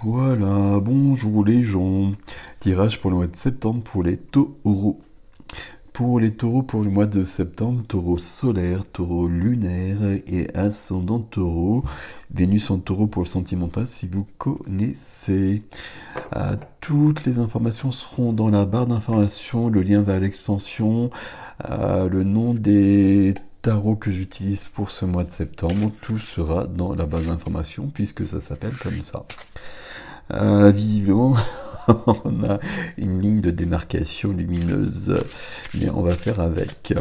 Voilà, bonjour les gens. Tirage pour le mois de septembre pour les taureaux. Pour les taureaux, pour le mois de septembre, taureau solaire, taureau lunaire et ascendant taureau. Vénus en taureau pour le sentimental si vous connaissez. Toutes les informations seront dans la barre d'informations, le lien vers l'extension, le nom des tarots que j'utilise pour ce mois de septembre. Tout sera dans la barre d'informations puisque ça s'appelle comme ça. Visiblement, on a une ligne de démarcation lumineuse, mais on va faire avec.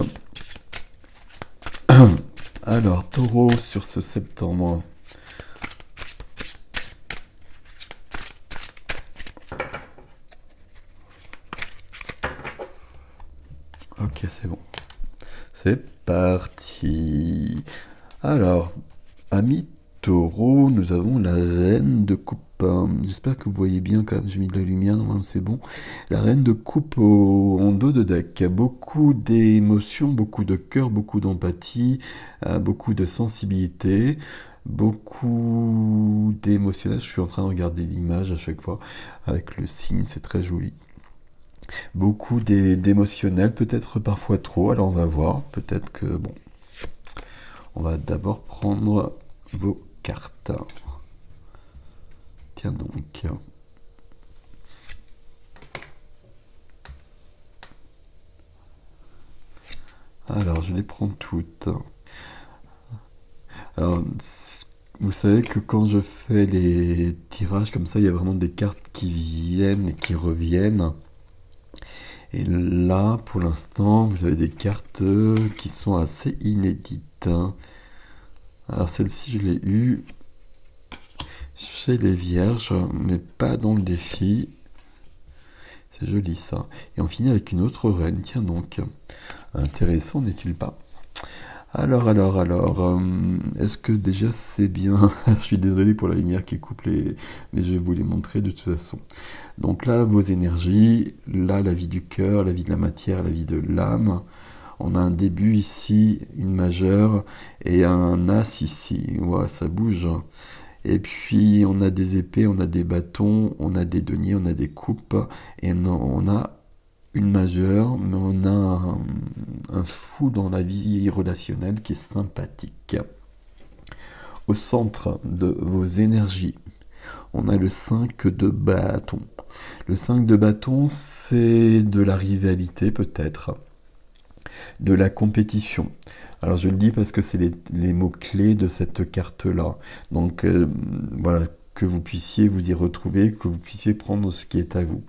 Alors, taureau sur ce septembre. Ok, c'est bon. C'est parti. Alors, amis taureau, nous avons la reine de coupe. J'espère que vous voyez bien quand même, j'ai mis de la lumière, normalement c'est bon. La reine de coupe en dos de deck. Beaucoup d'émotions, beaucoup de cœur, beaucoup d'empathie, beaucoup de sensibilité, beaucoup d'émotionnel. Je suis en train de regarder l'image à chaque fois avec le signe, c'est très joli. Beaucoup d'émotionnel, peut-être parfois trop, alors on va voir. Peut-être que, bon, on va d'abord prendre vos cartes. Tiens donc. Alors, je les prends toutes. Alors, vous savez que quand je fais les tirages comme ça, il y a vraiment des cartes qui viennent et qui reviennent. Et là, pour l'instant, vous avez des cartes qui sont assez inédites. Alors, celle-ci, je l'ai eue chez les vierges, mais pas dans le défi. C'est joli ça. Et on finit avec une autre reine. Tiens donc. Intéressant, n'est-il pas? Alors, est-ce que déjà c'est bien? Je suis désolé pour la lumière qui coupe mais je vais vous les montrer de toute façon. Donc là, vos énergies, là, la vie du cœur, la vie de la matière, la vie de l'âme. On a un début ici, une majeure, et un as ici. Ouais, ça bouge. Et puis, on a des épées, on a des bâtons, on a des deniers, on a des coupes, et on a une majeure, mais on a un fou dans la vie relationnelle qui est sympathique. Au centre de vos énergies, on a le 5 de bâton. Le 5 de bâton, c'est de la rivalité peut-être, de la compétition. Alors je le dis parce que c'est les mots-clés de cette carte-là. Donc voilà, que vous puissiez vous y retrouver, que vous puissiez prendre ce qui est à vous.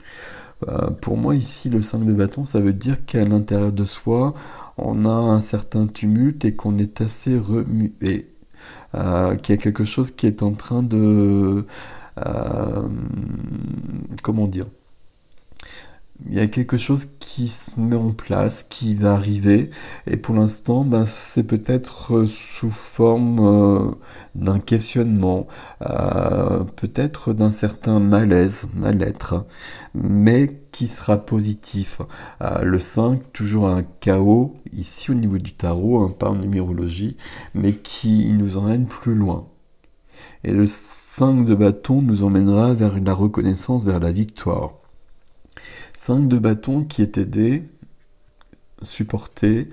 Pour moi ici, le 5 de bâton, ça veut dire qu'à l'intérieur de soi, on a un certain tumulte et qu'on est assez remué. Qu'il y a quelque chose qui est en train de... comment dire? Il y a quelque chose qui se met en place, qui va arriver, et pour l'instant, c'est peut-être sous forme d'un questionnement, peut-être d'un certain malaise, mal-être, mais qui sera positif. Le 5, toujours un chaos, ici au niveau du tarot, pas en numérologie, mais qui nous emmène plus loin. Et le 5 de bâton nous emmènera vers la reconnaissance, vers la victoire. 5 de bâton qui est aidé, supporté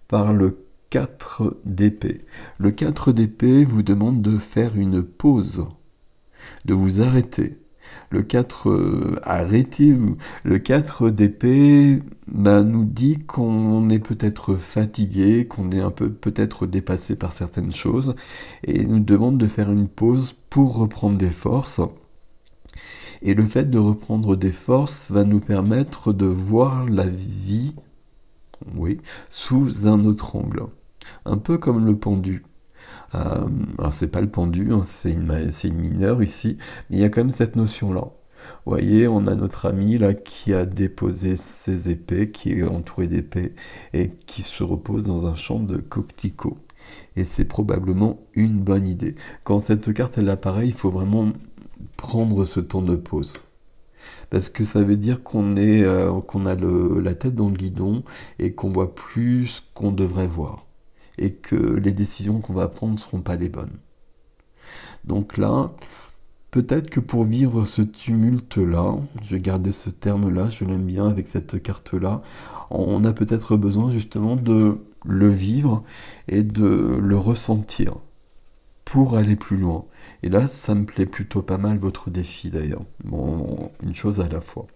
par le 4 d'épée. Le 4 d'épée vous demande de faire une pause, de vous arrêter. Le 4, arrêtez-vous. Le 4 d'épée nous dit qu'on est peut-être fatigué, qu'on est un peu peut-être dépassé par certaines choses, et nous demande de faire une pause pour reprendre des forces. Et le fait de reprendre des forces va nous permettre de voir la vie, oui, sous un autre angle. Un peu comme le pendu. Alors c'est pas le pendu, hein, c'est une mineure ici, mais il y a quand même cette notion-là. Vous voyez, on a notre ami là qui a déposé ses épées, qui est entouré d'épées, et qui se repose dans un champ de coquelicots. Et c'est probablement une bonne idée. Quand cette carte elle apparaît, il faut vraiment prendre ce temps de pause. Parce que ça veut dire qu'on a la tête dans le guidon et qu'on voit plus ce qu'on devrait voir. Et que les décisions qu'on va prendre ne seront pas les bonnes. Donc là, Peut-être que pour vivre ce tumulte-là, je vais garder ce terme-là, je l'aime bien avec cette carte-là, on a peut-être besoin justement de le vivre et de le ressentir pour aller plus loin. Et là, ça me plaît plutôt pas mal votre défi d'ailleurs. Bon, une chose à la fois.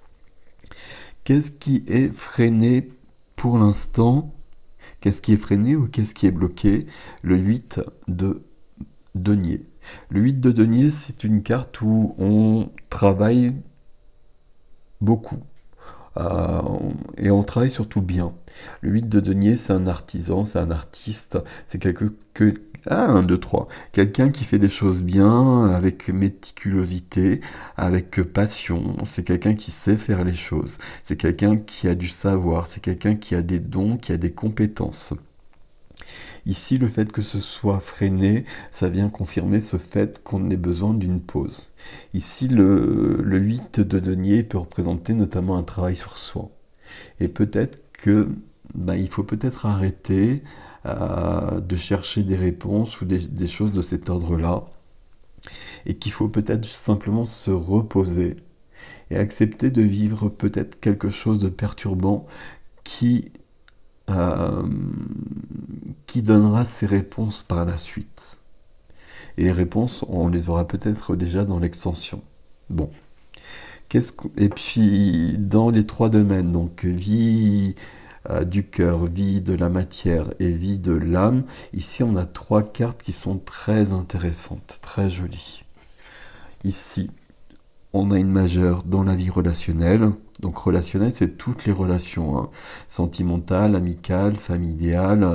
Qu'est-ce qui est freiné pour l'instant? Qu'est-ce qui est freiné ou qu'est-ce qui est bloqué? Le 8 de denier. Le 8 de denier, c'est une carte où on travaille beaucoup. Euh, et on travaille surtout bien. Le 8 de denier, c'est un artisan, c'est un artiste, c'est un, 2, 3. Quelqu'un qui fait des choses bien, avec méticulosité, avec passion. C'est quelqu'un qui sait faire les choses. C'est quelqu'un qui a du savoir. C'est quelqu'un qui a des dons, qui a des compétences. Ici, le fait que ce soit freiné, ça vient confirmer ce fait qu'on ait besoin d'une pause. Ici, le 8 de denier peut représenter notamment un travail sur soi. Et peut-être que il faut peut-être arrêter de chercher des réponses ou des choses de cet ordre-là. Et qu'il faut peut-être simplement se reposer et accepter de vivre peut-être quelque chose de perturbant qui euh, qui donnera ses réponses par la suite. Et les réponses, on les aura peut-être déjà dans l'extension. Bon. Et puis, dans les trois domaines, donc vie du cœur, vie de la matière et vie de l'âme, ici on a trois cartes qui sont très intéressantes, très jolies. Ici, on a une majeure dans la vie relationnelle. Donc relationnelle, c'est toutes les relations, hein. Sentimentales, amicales, familiales,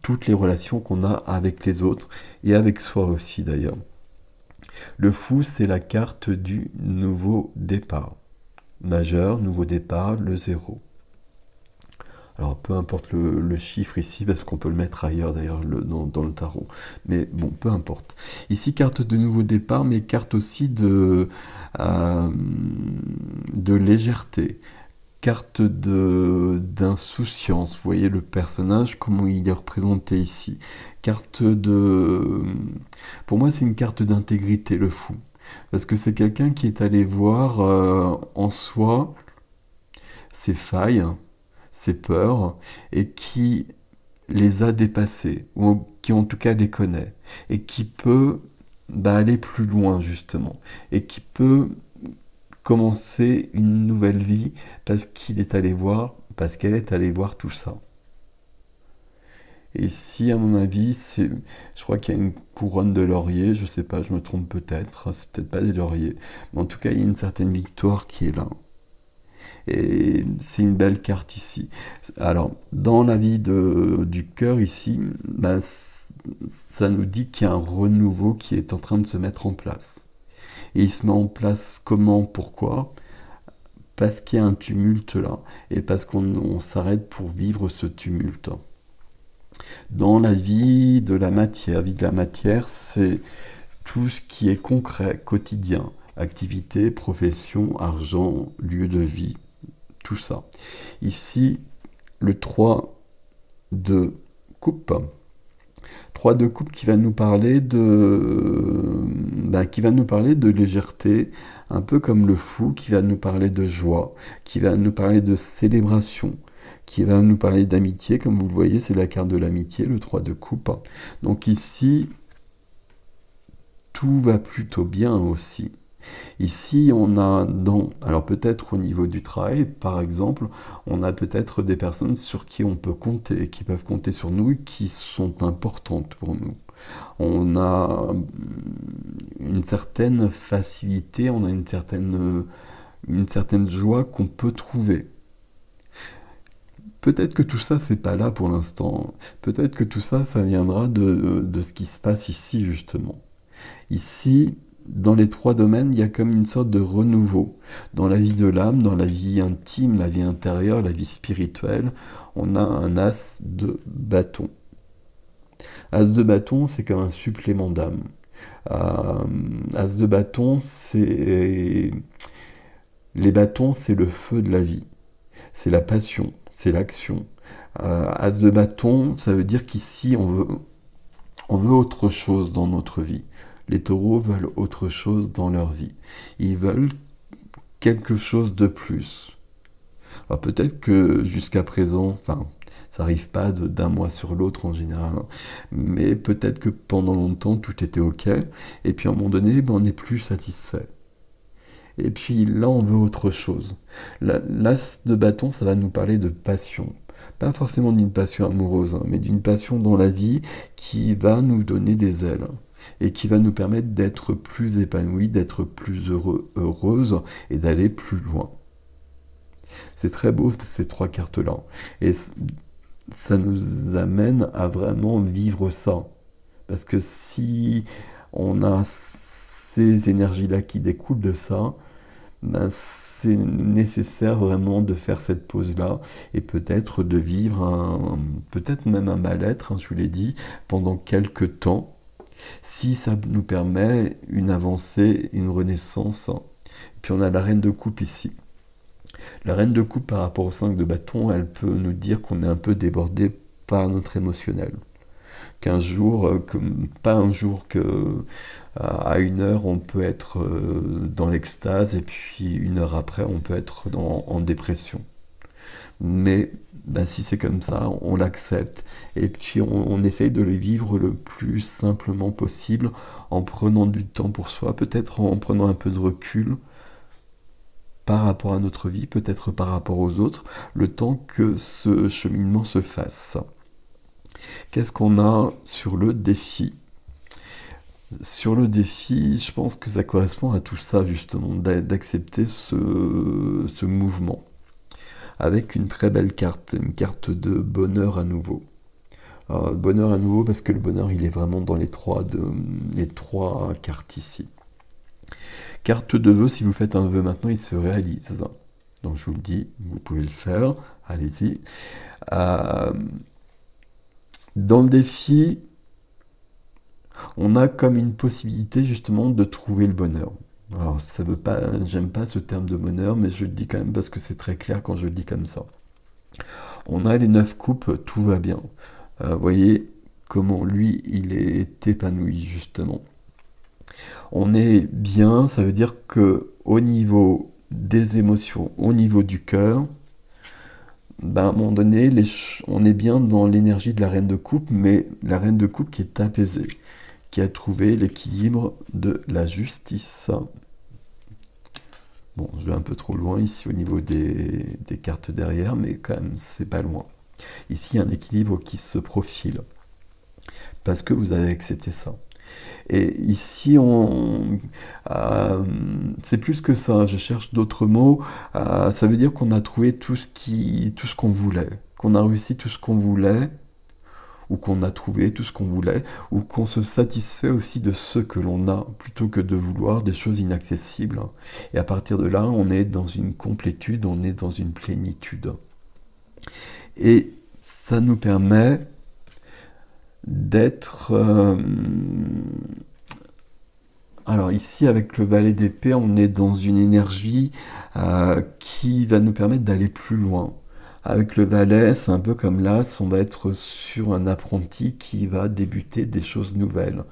toutes les relations qu'on a avec les autres et avec soi aussi d'ailleurs. Le fou, c'est la carte du nouveau départ. Majeur, nouveau départ, le 0. Alors peu importe le chiffre ici, parce qu'on peut le mettre ailleurs d'ailleurs dans le tarot. Mais bon, peu importe. Ici, carte de nouveau départ, mais carte aussi de légèreté. Carte d'insouciance. Vous voyez le personnage, comment il est représenté ici. Carte de... Pour moi, c'est une carte d'intégrité, le fou. Parce que c'est quelqu'un qui est allé voir en soi ses failles, ses peurs, et qui les a dépassées, ou qui en tout cas les connaît, et qui peut aller plus loin justement, et qui peut commencer une nouvelle vie parce qu'il est allé voir, parce qu'elle est allée voir tout ça. Et ici, à mon avis, je crois qu'il y a une couronne de laurier, je sais pas, je me trompe peut-être, c'est peut-être pas des lauriers, mais en tout cas, il y a une certaine victoire qui est là. Et c'est une belle carte ici. Alors, dans la vie du cœur ici, ça nous dit qu'il y a un renouveau qui est en train de se mettre en place. Et il se met en place comment, pourquoi? Parce qu'il y a un tumulte là, et parce qu'on s'arrête pour vivre ce tumulte. Dans la vie de la matière, c'est tout ce qui est concret, quotidien, activité, profession, argent, lieu de vie, tout ça. Ici, le 3 de coupe. 3 de coupe qui va nous parler de légèreté, un peu comme le fou, qui va nous parler de joie, qui va nous parler de célébration, qui va nous parler d'amitié, comme vous le voyez, c'est la carte de l'amitié, le 3 de coupe. Donc ici, tout va plutôt bien aussi. Ici, on a alors peut-être au niveau du travail, par exemple, on a peut-être des personnes sur qui on peut compter, qui peuvent compter sur nous, et qui sont importantes pour nous. On a une certaine facilité, on a une certaine joie qu'on peut trouver. Peut-être que tout ça, c'est pas là pour l'instant. Peut-être que tout ça, ça viendra de ce qui se passe ici, justement. Ici, dans les trois domaines, il y a comme une sorte de renouveau. Dans la vie de l'âme, dans la vie intime, la vie intérieure, la vie spirituelle, on a un as de bâton. As de bâton, c'est comme un supplément d'âme. As de bâton, c'est... Les bâtons, c'est le feu de la vie. C'est la passion, c'est l'action. As de bâton, ça veut dire qu'ici, on veut autre chose dans notre vie. Les taureaux veulent autre chose dans leur vie. Ils veulent quelque chose de plus. Alors peut-être que jusqu'à présent, enfin, ça n'arrive pas d'un mois sur l'autre en général, hein, mais peut-être que pendant longtemps tout était ok, et puis à un moment donné, ben, on n'est plus satisfait. Et puis là, on veut autre chose. L'as de bâton, ça va nous parler de passion. Pas forcément d'une passion amoureuse, hein, mais d'une passion dans la vie qui va nous donner des ailes et qui va nous permettre d'être plus épanouis, d'être plus heureux, heureuse et d'aller plus loin. C'est très beau ces trois cartes-là. Et ça nous amène à vraiment vivre ça. Parce que si on a ces énergies-là qui découlent de ça, ben c'est nécessaire vraiment de faire cette pause-là et peut-être de vivre peut-être même un mal-être, hein, je vous l'ai dit, pendant quelques temps, si ça nous permet une avancée, une renaissance. Puis on a la reine de coupe ici. La reine de coupe par rapport au 5 de bâton, elle peut nous dire qu'on est un peu débordé par notre émotionnel. Qu'un jour, pas un jour que à 1 heure on peut être dans l'extase et puis 1 heure après on peut être en dépression. Mais ben, si c'est comme ça, on l'accepte et puis on essaye de les vivre le plus simplement possible en prenant du temps pour soi, peut-être en prenant un peu de recul par rapport à notre vie, peut-être par rapport aux autres, le temps que ce cheminement se fasse. Qu'est-ce qu'on a sur le défi? Sur le défi, je pense que ça correspond à tout ça, justement, d'accepter ce mouvement. Avec une très belle carte, une carte de bonheur à nouveau. Alors, bonheur à nouveau parce que le bonheur, il est vraiment dans les trois cartes ici. Carte de vœux, si vous faites un vœu maintenant, il se réalise. Donc je vous le dis, vous pouvez le faire, allez-y. Dans le défi, on a comme une possibilité justement de trouver le bonheur. Alors ça veut pas, j'aime pas ce terme de bonheur, mais je le dis quand même parce que c'est très clair quand je le dis comme ça. On a les 9 coupes, tout va bien. Vous voyez comment lui, il est épanoui justement. On est bien, ça veut dire que au niveau des émotions, au niveau du cœur, ben, à un moment donné, on est bien dans l'énergie de la reine de coupe, mais la reine de coupe qui est apaisée, qui a trouvé l'équilibre de la justice. Bon, je vais un peu trop loin ici au niveau des cartes derrière, mais quand même, c'est pas loin. Ici, il y a un équilibre qui se profile, parce que vous avez accepté ça. Et ici, c'est plus que ça, je cherche d'autres mots. Ça veut dire qu'on a trouvé tout ce qu'on voulait, qu'on a réussi tout ce qu'on voulait, ou qu'on a trouvé tout ce qu'on voulait, ou qu'on se satisfait aussi de ce que l'on a, plutôt que de vouloir des choses inaccessibles. Et à partir de là, on est dans une complétude, on est dans une plénitude. Et ça nous permet d'être... Alors ici, avec le valet d'épée, on est dans une énergie qui va nous permettre d'aller plus loin. Avec le valet, c'est un peu comme l'as, on va être sur un apprenti qui va débuter des choses nouvelles.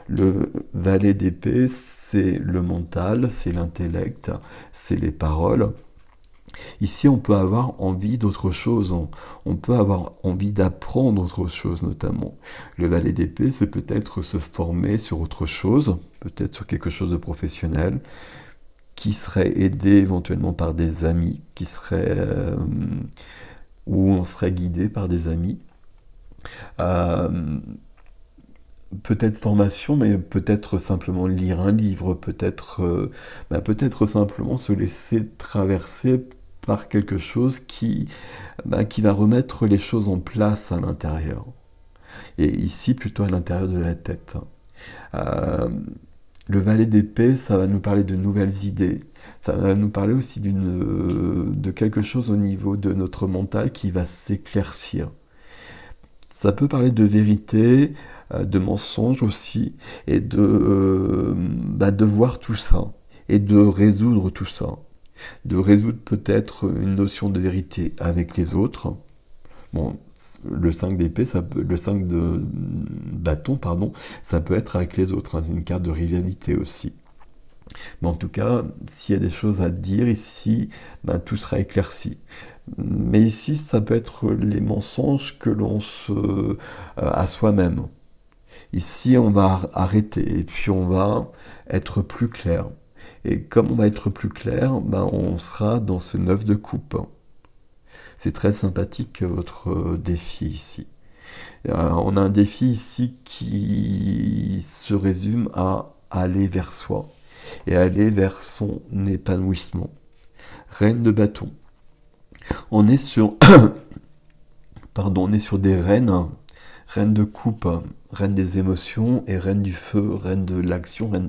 Le valet d'épée, c'est le mental, c'est l'intellect, c'est les paroles. Ici, on peut avoir envie d'autre chose, on peut avoir envie d'apprendre autre chose notamment. Le valet d'épée, c'est peut-être se former sur autre chose, peut-être sur quelque chose de professionnel, qui serait aidé éventuellement par des amis, où on serait guidé par des amis. Peut-être formation, mais peut-être simplement lire un livre, peut-être simplement se laisser traverser par quelque chose qui va remettre les choses en place à l'intérieur. Et ici, plutôt à l'intérieur de la tête. Le valet d'épée, ça va nous parler de nouvelles idées. Ça va nous parler aussi de quelque chose au niveau de notre mental qui va s'éclaircir. Ça peut parler de vérité, de mensonge aussi, et de voir tout ça, et de résoudre tout ça. De résoudre peut-être une notion de vérité avec les autres. Bon, Le 5 d'épée, le 5 de bâton, pardon, ça peut être avec les autres, hein, c'est une carte de rivalité aussi. Mais en tout cas, s'il y a des choses à dire ici, ben, tout sera éclairci. Mais ici, ça peut être les mensonges que l'on se à soi-même. Ici, on va arrêter et puis on va être plus clair. Et comme on va être plus clair, ben, on sera dans ce 9 de coupe. C'est très sympathique votre défi ici. On a un défi ici qui se résume à aller vers soi et aller vers son épanouissement. Reine de bâton. On est sur, pardon, on est sur des reines, reine de coupe, reine des émotions et reine du feu, reine de l'action, reine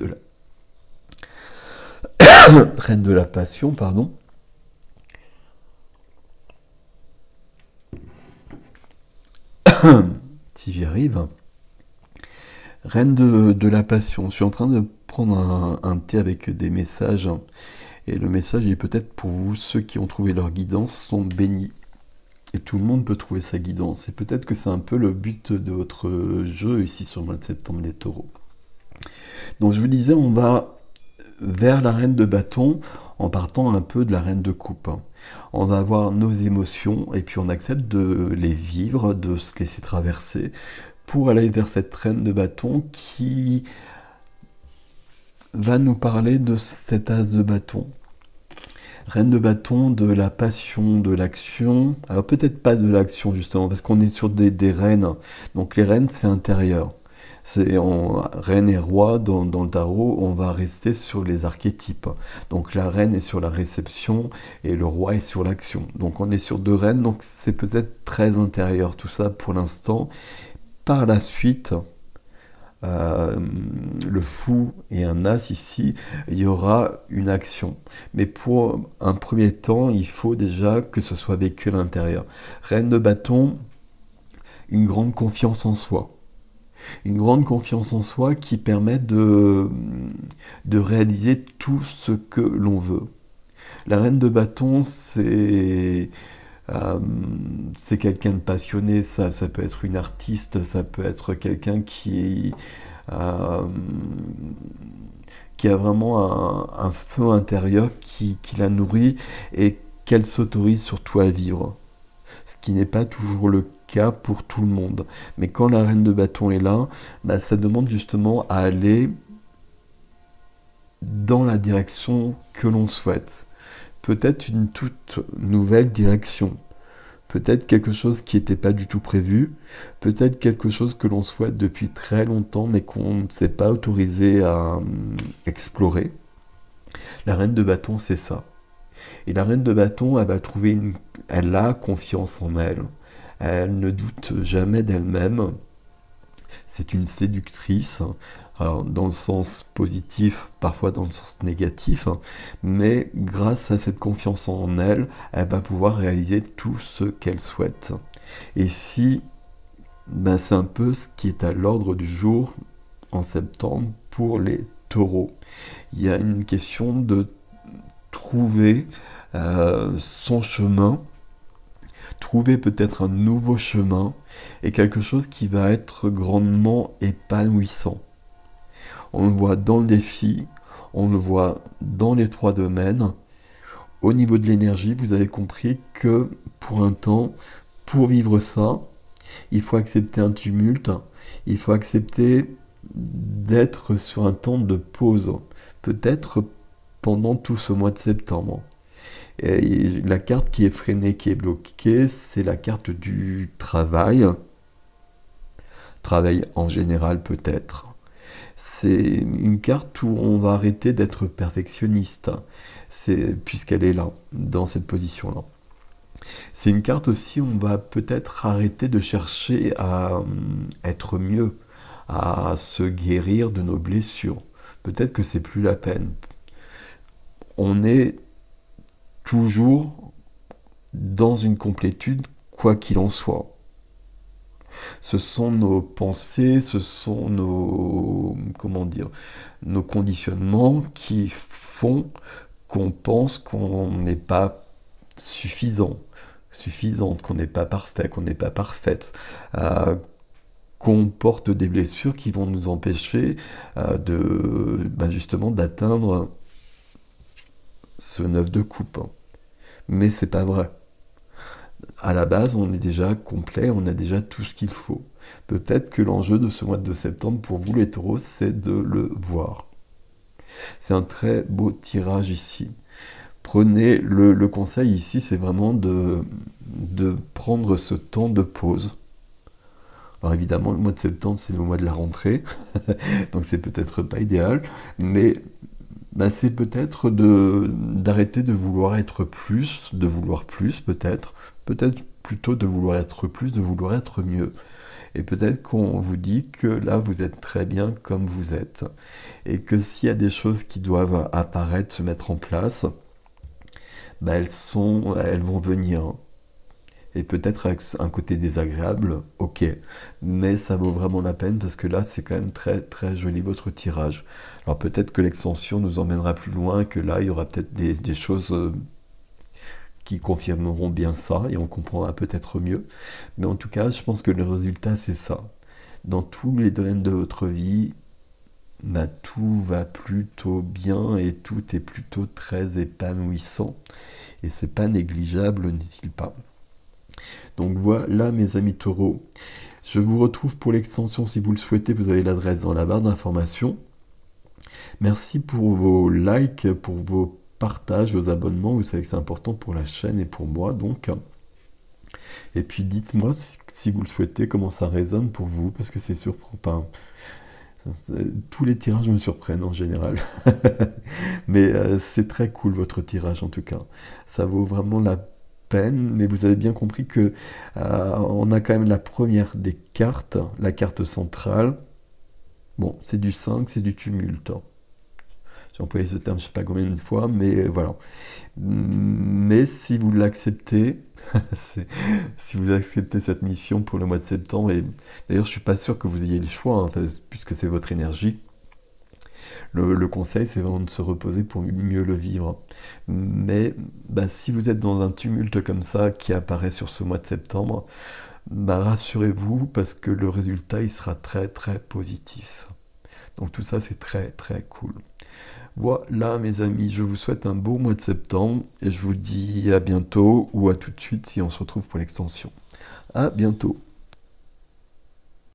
de la passion, pardon. Si j'y arrive. Reine de la passion. Je suis en train de prendre un thé avec des messages. Et le message est peut-être pour vous, ceux qui ont trouvé leur guidance sont bénis. Et tout le monde peut trouver sa guidance. Et peut-être que c'est un peu le but de votre jeu ici sur le mois de septembre, les taureaux. Donc je vous disais, on va vers la reine de bâton en partant un peu de la reine de coupe. On va avoir nos émotions et puis on accepte de les vivre, de se laisser traverser pour aller vers cette reine de bâton qui va nous parler de cet as de bâton. Reine de bâton, de la passion, de l'action. Alors peut-être pas de l'action justement, parce qu'on est sur des reines. Donc les reines, c'est intérieur. Reine et roi, dans le tarot, on va rester sur les archétypes. Donc la reine est sur la réception et le roi est sur l'action. Donc on est sur deux reines, donc c'est peut-être très intérieur tout ça pour l'instant. Par la suite, le fou et un as ici, il y aura une action. Mais pour un premier temps, il faut déjà que ce soit vécu à l'intérieur. Reine de bâton, une grande confiance en soi. Une grande confiance en soi qui permet de réaliser tout ce que l'on veut. La reine de bâton, c'est quelqu'un de passionné, ça peut être une artiste, ça peut être quelqu'un euh, qui a vraiment un feu intérieur qui la nourrit et qu'elle s'autorise surtout à vivre. Ce qui n'est pas toujours le cas pour tout le monde. Mais quand la reine de bâton est là, bah, ça demande justement à aller dans la direction que l'on souhaite. Peut-être une toute nouvelle direction. Peut-être quelque chose qui n'était pas du tout prévu. Peut-être quelque chose que l'on souhaite depuis très longtemps mais qu'on ne s'est pas autorisé à explorer. La reine de bâton, c'est ça. Et la reine de bâton, elle a confiance en elle. Elle ne doute jamais d'elle-même. C'est une séductrice, alors dans le sens positif, parfois dans le sens négatif, mais grâce à cette confiance en elle, elle va pouvoir réaliser tout ce qu'elle souhaite. Et si, ben c'est un peu ce qui est à l'ordre du jour en septembre pour les taureaux. Il y a une question de trouver son chemin, trouver peut-être un nouveau chemin et quelque chose qui va être grandement épanouissant. On le voit dans le défi, on le voit dans les trois domaines. Au niveau de l'énergie, vous avez compris que pour un temps, pour vivre ça, il faut accepter un tumulte, il faut accepter d'être sur un temps de pause, peut-être pendant tout ce mois de septembre. Et la carte qui est freinée, qui est bloquée, c'est la carte du travail. Travail en général peut-être. C'est une carte où on va arrêter d'être perfectionniste, puisqu'elle est là, dans cette position-là. C'est une carte aussi où on va peut-être arrêter de chercher à être mieux, à se guérir de nos blessures. Peut-être que c'est plus la peine. On est toujours dans une complétude, quoi qu'il en soit. Ce sont nos pensées, ce sont nos conditionnements qui font qu'on pense qu'on n'est pas suffisant. suffisante, qu'on n'est pas parfait, qu'on n'est pas parfaite, qu'on porte des blessures qui vont nous empêcher justement d'atteindre ce 9 de coupe. Mais c'est pas vrai. À la base, on est déjà complet, on a déjà tout ce qu'il faut. Peut-être que l'enjeu de ce mois de septembre pour vous les taureaux, c'est de le voir. C'est un très beau tirage ici. Prenez le conseil ici, c'est vraiment de prendre ce temps de pause. Alors évidemment, le mois de septembre, c'est le mois de la rentrée, donc c'est peut-être pas idéal, mais c'est peut-être d'arrêter de vouloir être plus, de vouloir plus peut-être plutôt de vouloir être plus, de vouloir être mieux. Et peut-être qu'on vous dit que là, vous êtes très bien comme vous êtes, et que s'il y a des choses qui doivent apparaître, se mettre en place, elles vont venir. Et peut-être avec un côté désagréable, ok, mais ça vaut vraiment la peine parce que là c'est quand même très très joli votre tirage. Alors peut-être que l'extension nous emmènera plus loin, que là il y aura peut-être des choses qui confirmeront bien ça et on comprendra peut-être mieux. Mais en tout cas, je pense que le résultat c'est ça. Dans tous les domaines de votre vie, tout va plutôt bien et tout est plutôt très épanouissant. Et c'est pas négligeable, n'est-il pas? Donc voilà mes amis taureaux, je vous retrouve pour l'extension si vous le souhaitez, vous avez l'adresse dans la barre d'information. Merci pour vos likes, pour vos partages, vos abonnements, vous savez que c'est important pour la chaîne et pour moi donc. Et puis dites-moi si vous le souhaitez comment ça résonne pour vous, parce que c'est surprenant. Tous les tirages me surprennent en général. Mais c'est très cool votre tirage en tout cas. Ça vaut vraiment la peine, mais vous avez bien compris que on a quand même la première des cartes, la carte centrale. Bon, c'est du 5, c'est du tumulte. J'ai employé ce terme je ne sais pas combien de fois, mais voilà. Mais si vous l'acceptez, si vous acceptez cette mission pour le mois de septembre, et d'ailleurs je suis pas sûr que vous ayez le choix, hein, puisque c'est votre énergie, le conseil c'est vraiment de se reposer pour mieux le vivre. Mais si vous êtes dans un tumulte comme ça qui apparaît sur ce mois de septembre, rassurez-vous parce que le résultat il sera très très positif. Donc tout ça c'est très très cool. Voilà mes amis, je vous souhaite un beau mois de septembre et je vous dis à bientôt ou à tout de suite si on se retrouve pour l'extension. À bientôt.